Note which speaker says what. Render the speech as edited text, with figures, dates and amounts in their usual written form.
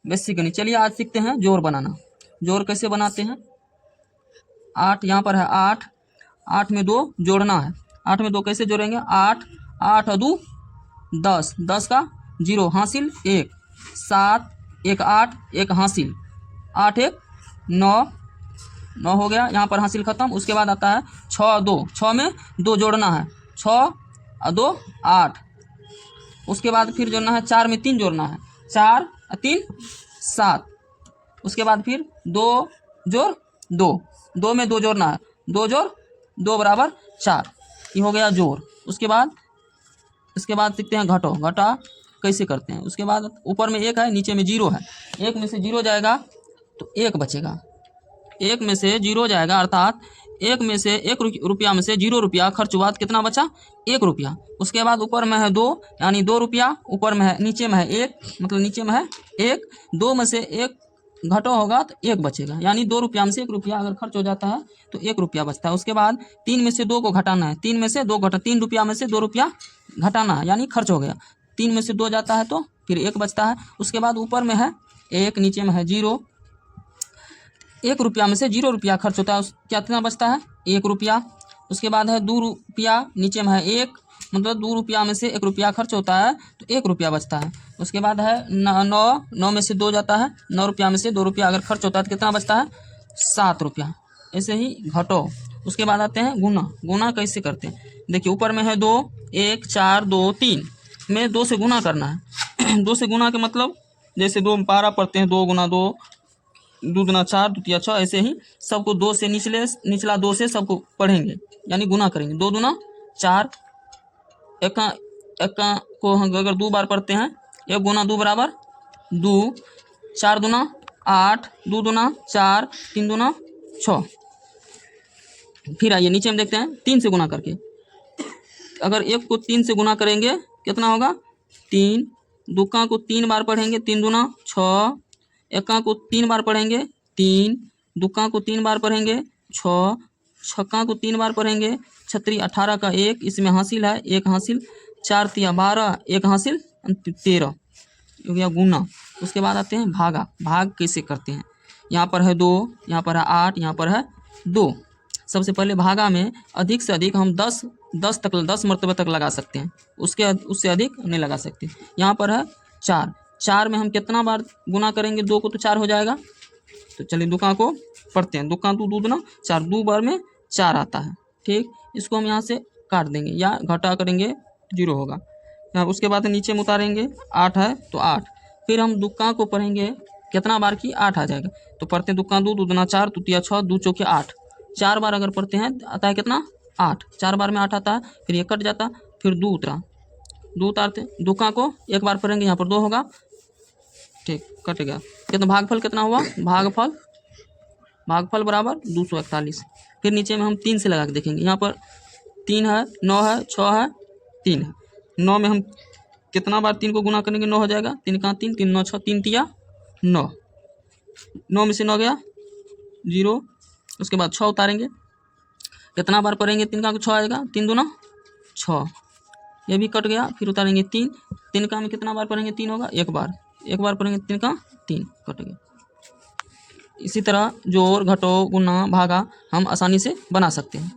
Speaker 1: Basic गणित। चलिए आज सीखते हैं जोड़ बनाना। जोड़ कैसे बनाते हैं। 8 यहाँ पर है 8, 8 में 2 जोड़ना है। 8 में 2 कैसे जोड़ेंगे। 8 8 2 10, 10 का 0 हासिल 1, 7 1 8 1 हासिल 8 1 9, 9 हो गया। यहाँ पर हासिल खत्म। उसके बाद आता है 6 2, 6 में 2 जोड़ना है, 6 2 8। उसके बाद फिर जोड़ना है 4 में 3 जोड़ना है, 4 3 7। उसके बाद फिर 2 जोड़ 2, 2 में 2 जोड़ना है, 2 जोड़ 2 बराबर 4। ये हो गया जोड़। उसके बाद सीखते हैं घटो। घटा कैसे करते हैं। उसके बाद ऊपर में 1 है, नीचे में 0 है। 1 में से 0 जाएगा तो 1 बचेगा। 1 में से 0 जाएगा अर्थात 1 में से 1 रुपया में से 0 रुपया खर्च हुआ तो कितना बचा, 1 रुपया। उसके बाद ऊपर में है 2 यानी 2 रुपया, ऊपर में है नीचे में है 1 मतलब नीचे में है 1। 2 में से 1 घटो होगा तो 1 बचेगा, यानी 2 रुपया में से 1 रुपया अगर खर्च हो जाता है तो 1 रुपया बचता है। उसके बाद 3 में से 2 को घटाना है, 3 में से 2 घटा, 3 रुपया में से 2 रुपया घटाना है यानी खर्च हो गया। 3 में से 2 जाता है तो फिर 1 बचता है। उसके बाद ऊपर में है 1 नीचे में है 0। 1 रुपया में से 0 रुपया खर्च होता है, कितना बचता है 1 रुपया। उसके बाद है 2 रुपया, नीचे में है 1 मतलब 2 रुपया में से 1 रुपया खर्च होता है तो 1 रुपया बचता है। उसके बाद है 9 में से 2 जाता है, 9 रुपया में से 2 रुपया अगर खर्च होता है तो कितना बचता है 7 रुपया। ऐसे ही घटो। उसके बाद आते हैं गुना। गुना कैसे करते हैं। देखिए ऊपर में है 2 1 4 2 3 में 2 से गुना करना है। 2 से गुना के मतलब जैसे 2 12 पढ़ते हैं, 2 गुना 2 2 दूना 4 2 तिया 6, ऐसे ही सबको 2 से निचला 2 से सबको पढ़ेंगे यानी गुना करेंगे। 2 दूना 4, एक को हम अगर 2 बार पढ़ते हैं, 1 गुना 2 बराबर 2, 4 दूना 8, 2 दूना 4, 3 दूना 6। फिर आइए नीचे में देखते हैं 3 से गुना करके। अगर 1 को 3 से गुना करेंगे कितना होगा 3, दुका को 3 बार पढ़ेंगे, 3 दूना 6, एका को 3 बार पढ़ेंगे 3, दुका को 3 बार पढ़ेंगे 6, छक्का को 3 बार पढ़ेंगे 36 18 का 1 इसमें हासिल है 1 हासिल, 4 तिया 12 1 हासिल 13 हो गया गुना। उसके बाद आते हैं भागा। भाग कैसे करते हैं। यहाँ पर है 2, यहाँ पर है 8, यहाँ पर है 2। सबसे पहले भागा में अधिक से अधिक हम 10 मरतबे तक लगा सकते हैं, उससे अधिक नहीं लगा सकते। यहाँ पर है 4, 4 में हम कितना बार गुना करेंगे, 2 को तो 4 हो जाएगा। तो चलिए दुका को पढ़ते हैं। दुका 2 2 दूना 4, 2 बार में 4 आता है। ठीक, इसको हम यहाँ से काट देंगे या घटा करेंगे 0 होगा। उसके बाद नीचे में उतारेंगे 8 है तो 8। फिर हम दुका को पढ़ेंगे कितना बार की 8 आ जाएगा। तो पढ़ते हैं दुका 2 2 दूना 4 2 तिया 6 2 चौके 8। 4 बार अगर पढ़ते हैं आता है कितना 8, 4 बार में 8 आता है। फिर ये कट जाता, फिर 2 उतरा, 2 उतारते दुका को 1 बार पढ़ेंगे, यहाँ पर 2 होगा। ठीक, कट गया। कितना भागफल कितना हुआ, भागफल बराबर 241। फिर नीचे में हम 3 से लगा के देखेंगे। यहाँ पर 3 है 9 है 6 है 3 है। 9 में हम कितना बार 3 को गुना करेंगे 9 हो जाएगा। 3 का 3 3 9 6 3 तिया 9, 9 में से 9 गया 0। उसके बाद 6 उतारेंगे, कितना बार पढ़ेंगे 3 का 6 आएगा, 3 दूना 6, ये भी कट गया। फिर उतारेंगे 3, 3 का में कितना बार पढ़ेंगे 3 होगा, 1 बार पढ़ेंगे 3 का 3 कट गया। इसी तरह जोड़ घटो गुना भागा हम आसानी से बना सकते हैं।